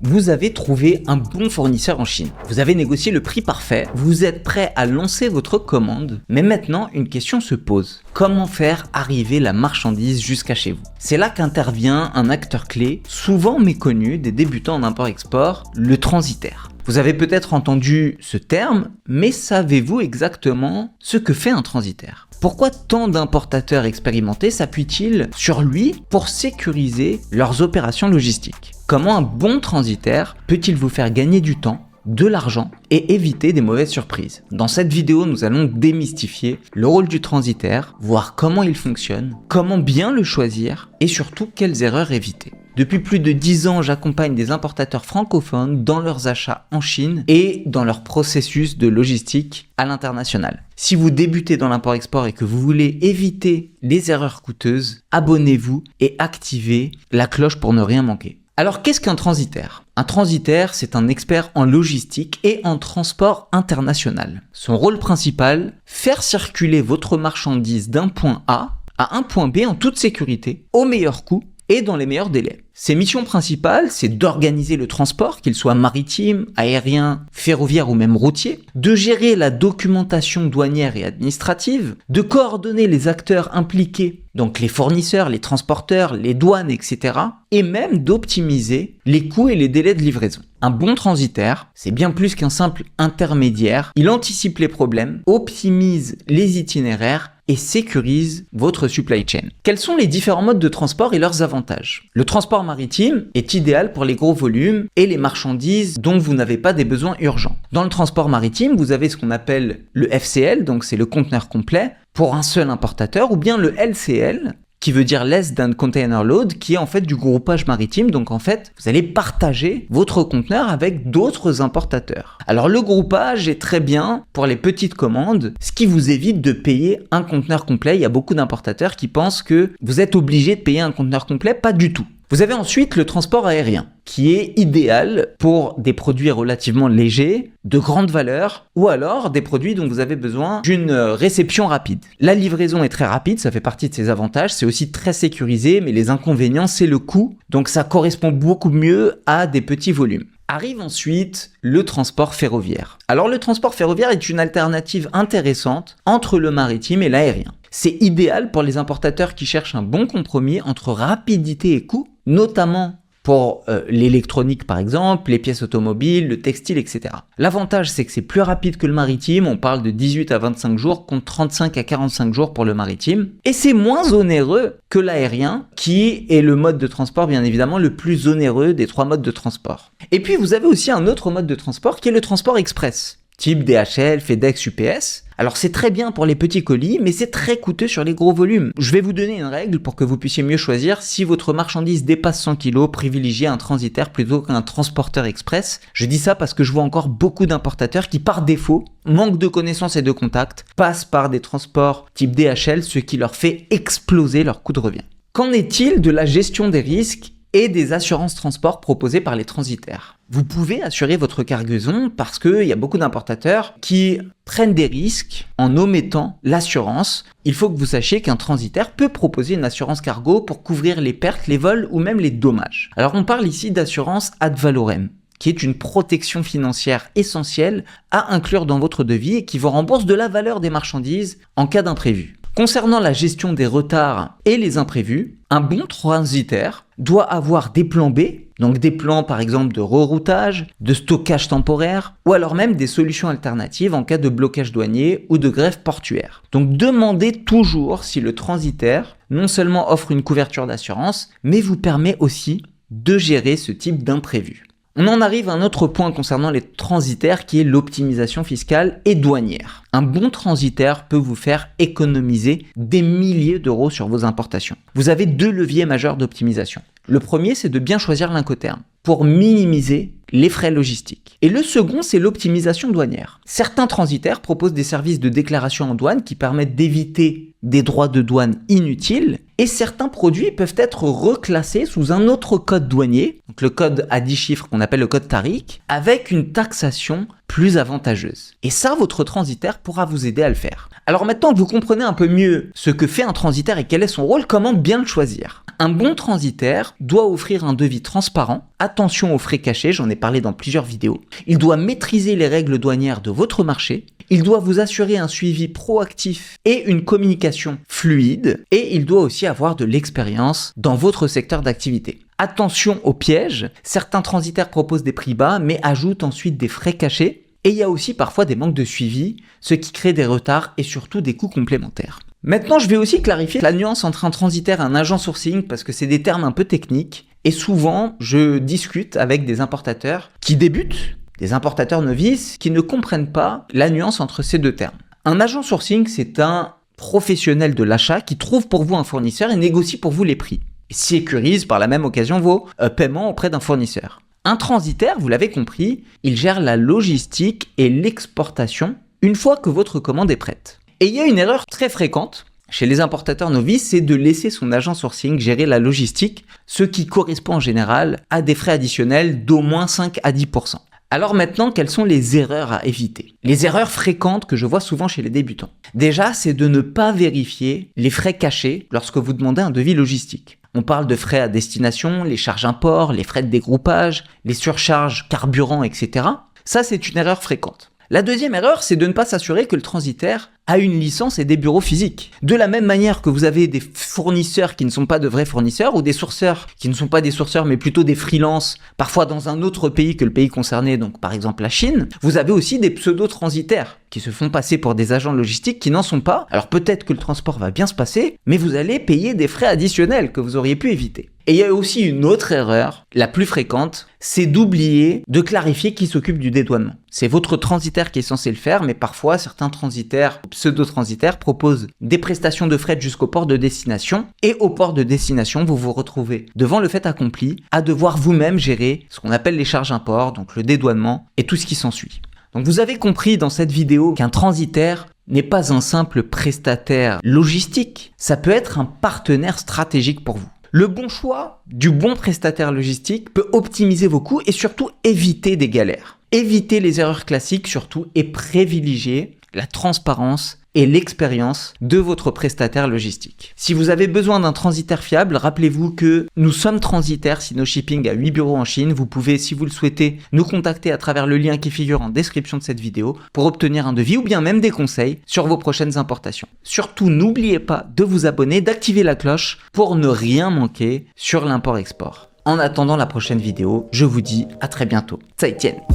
Vous avez trouvé un bon fournisseur en Chine. Vous avez négocié le prix parfait. Vous êtes prêt à lancer votre commande. Mais maintenant, une question se pose. Comment faire arriver la marchandise jusqu'à chez vous? C'est là qu'intervient un acteur clé, souvent méconnu des débutants en import-export, le transitaire. Vous avez peut-être entendu ce terme, mais savez-vous exactement ce que fait un transitaire? Pourquoi tant d'importateurs expérimentés s'appuient-ils sur lui pour sécuriser leurs opérations logistiques? Comment un bon transitaire peut-il vous faire gagner du temps, de l'argent et éviter des mauvaises surprises? Dans cette vidéo, nous allons démystifier le rôle du transitaire, voir comment il fonctionne, comment bien le choisir et surtout quelles erreurs éviter. Depuis plus de 10 ans, j'accompagne des importateurs francophones dans leurs achats en Chine et dans leur processus de logistique à l'international. Si vous débutez dans l'import-export et que vous voulez éviter les erreurs coûteuses, abonnez-vous et activez la cloche pour ne rien manquer. Alors, qu'est-ce qu'un transitaire? Un transitaire, c'est un expert en logistique et en transport international. Son rôle principal, faire circuler votre marchandise d'un point A à un point B en toute sécurité, au meilleur coût et dans les meilleurs délais. Ses missions principales, c'est d'organiser le transport, qu'il soit maritime, aérien, ferroviaire ou même routier, de gérer la documentation douanière et administrative, de coordonner les acteurs impliqués, donc les fournisseurs, les transporteurs, les douanes, etc. et même d'optimiser les coûts et les délais de livraison. Un bon transitaire, c'est bien plus qu'un simple intermédiaire. Il anticipe les problèmes, optimise les itinéraires et sécurise votre supply chain. Quels sont les différents modes de transport et leurs avantages? Le transport maritime est idéal pour les gros volumes et les marchandises dont vous n'avez pas des besoins urgents. Dans le transport maritime, vous avez ce qu'on appelle le FCL, donc c'est le conteneur complet, pour un seul importateur, ou bien le LCL, qui veut dire Less Than Container Load, qui est en fait du groupage maritime. Donc en fait, vous allez partager votre conteneur avec d'autres importateurs. Alors le groupage est très bien pour les petites commandes, ce qui vous évite de payer un conteneur complet. Il y a beaucoup d'importateurs qui pensent que vous êtes obligé de payer un conteneur complet, pas du tout. Vous avez ensuite le transport aérien, qui est idéal pour des produits relativement légers, de grande valeur, ou alors des produits dont vous avez besoin d'une réception rapide. La livraison est très rapide, ça fait partie de ses avantages, c'est aussi très sécurisé, mais les inconvénients, c'est le coût, donc ça correspond beaucoup mieux à des petits volumes. Arrive ensuite le transport ferroviaire. Alors le transport ferroviaire est une alternative intéressante entre le maritime et l'aérien. C'est idéal pour les importateurs qui cherchent un bon compromis entre rapidité et coût, notamment pour l'électronique par exemple, les pièces automobiles, le textile, etc. L'avantage, c'est que c'est plus rapide que le maritime, on parle de 18 à 25 jours contre 35 à 45 jours pour le maritime, et c'est moins onéreux que l'aérien, qui est le mode de transport bien évidemment le plus onéreux des 3 modes de transport. Et puis vous avez aussi un autre mode de transport qui est le transport express, type DHL, FedEx, UPS. Alors c'est très bien pour les petits colis, mais c'est très coûteux sur les gros volumes. Je vais vous donner une règle pour que vous puissiez mieux choisir. Si votre marchandise dépasse 100 kg, privilégiez un transitaire plutôt qu'un transporteur express. Je dis ça parce que je vois encore beaucoup d'importateurs qui, par défaut, manque de connaissances et de contacts, passent par des transports type DHL, ce qui leur fait exploser leur coût de revient. Qu'en est-il de la gestion des risques et des assurances transport proposées par les transitaires? Vous pouvez assurer votre cargaison parce qu'il y a beaucoup d'importateurs qui prennent des risques en omettant l'assurance. Il faut que vous sachiez qu'un transitaire peut proposer une assurance cargo pour couvrir les pertes, les vols ou même les dommages. Alors on parle ici d'assurance ad valorem, qui est une protection financière essentielle à inclure dans votre devis et qui vous rembourse de la valeur des marchandises en cas d'imprévu. Concernant la gestion des retards et les imprévus, un bon transitaire doit avoir des plans B, donc des plans par exemple de reroutage, de stockage temporaire, ou alors même des solutions alternatives en cas de blocage douanier ou de grève portuaire. Donc demandez toujours si le transitaire non seulement offre une couverture d'assurance, mais vous permet aussi de gérer ce type d'imprévu. On en arrive à un autre point concernant les transitaires qui est l'optimisation fiscale et douanière. Un bon transitaire peut vous faire économiser des milliers d'euros sur vos importations. Vous avez 2 leviers majeurs d'optimisation. Le premier, c'est de bien choisir l'incoterm pour minimiser les frais logistiques. Et le second, c'est l'optimisation douanière. Certains transitaires proposent des services de déclaration en douane qui permettent d'éviter des droits de douane inutiles et certains produits peuvent être reclassés sous un autre code douanier, donc le code à 10 chiffres qu'on appelle le code Tariq, avec une taxation plus avantageuse. Et ça, votre transitaire pourra vous aider à le faire. Alors maintenant que vous comprenez un peu mieux ce que fait un transitaire et quel est son rôle, comment bien le choisir? Un bon transitaire doit offrir un devis transparent, attention aux frais cachés, j'en ai parlé dans plusieurs vidéos. Il doit maîtriser les règles douanières de votre marché. Il doit vous assurer un suivi proactif et une communication fluide. Et il doit aussi avoir de l'expérience dans votre secteur d'activité. Attention aux pièges, certains transitaires proposent des prix bas mais ajoutent ensuite des frais cachés. Et il y a aussi parfois des manques de suivi, ce qui crée des retards et surtout des coûts complémentaires. Maintenant, je vais aussi clarifier la nuance entre un transitaire et un agent sourcing parce que c'est des termes un peu techniques. Et souvent, je discute avec des importateurs qui débutent, des importateurs novices qui ne comprennent pas la nuance entre ces deux termes. Un agent sourcing, c'est un professionnel de l'achat qui trouve pour vous un fournisseur et négocie pour vous les prix. Et sécurise par la même occasion vos paiements auprès d'un fournisseur. Un transitaire, vous l'avez compris, il gère la logistique et l'exportation une fois que votre commande est prête. Et il y a une erreur très fréquente chez les importateurs novices, c'est de laisser son agent sourcing gérer la logistique, ce qui correspond en général à des frais additionnels d'au moins 5 à 10%. Alors maintenant, quelles sont les erreurs à éviter? Les erreurs fréquentes que je vois souvent chez les débutants. Déjà, c'est de ne pas vérifier les frais cachés lorsque vous demandez un devis logistique. On parle de frais à destination, les charges import, les frais de dégroupage, les surcharges carburant, etc. Ça, c'est une erreur fréquente. La deuxième erreur, c'est de ne pas s'assurer que le transitaire a une licence et des bureaux physiques. De la même manière que vous avez des fournisseurs qui ne sont pas de vrais fournisseurs ou des sourceurs qui ne sont pas des sourceurs mais plutôt des freelances, parfois dans un autre pays que le pays concerné, donc par exemple la Chine, vous avez aussi des pseudo-transitaires qui se font passer pour des agents logistiques qui n'en sont pas. Alors peut-être que le transport va bien se passer, mais vous allez payer des frais additionnels que vous auriez pu éviter. Et il y a aussi une autre erreur, la plus fréquente, c'est d'oublier de clarifier qui s'occupe du dédouanement. C'est votre transitaire qui est censé le faire, mais parfois certains transitaires, pseudo-transitaires, proposent des prestations de fret jusqu'au port de destination. Et au port de destination, vous vous retrouvez devant le fait accompli à devoir vous-même gérer ce qu'on appelle les charges import, donc le dédouanement et tout ce qui s'ensuit. Donc vous avez compris dans cette vidéo qu'un transitaire n'est pas un simple prestataire logistique, ça peut être un partenaire stratégique pour vous. Le bon choix du bon prestataire logistique peut optimiser vos coûts et surtout éviter des galères. Éviter les erreurs classiques surtout et privilégier la transparence et l'expérience de votre prestataire logistique. Si vous avez besoin d'un transitaire fiable, rappelez-vous que nous sommes transitaires Sino-Shipping à 8 bureaux en Chine. Vous pouvez, si vous le souhaitez, nous contacter à travers le lien qui figure en description de cette vidéo pour obtenir un devis ou bien même des conseils sur vos prochaines importations. Surtout, n'oubliez pas de vous abonner, d'activer la cloche pour ne rien manquer sur l'import-export. En attendant la prochaine vidéo, je vous dis à très bientôt. 再见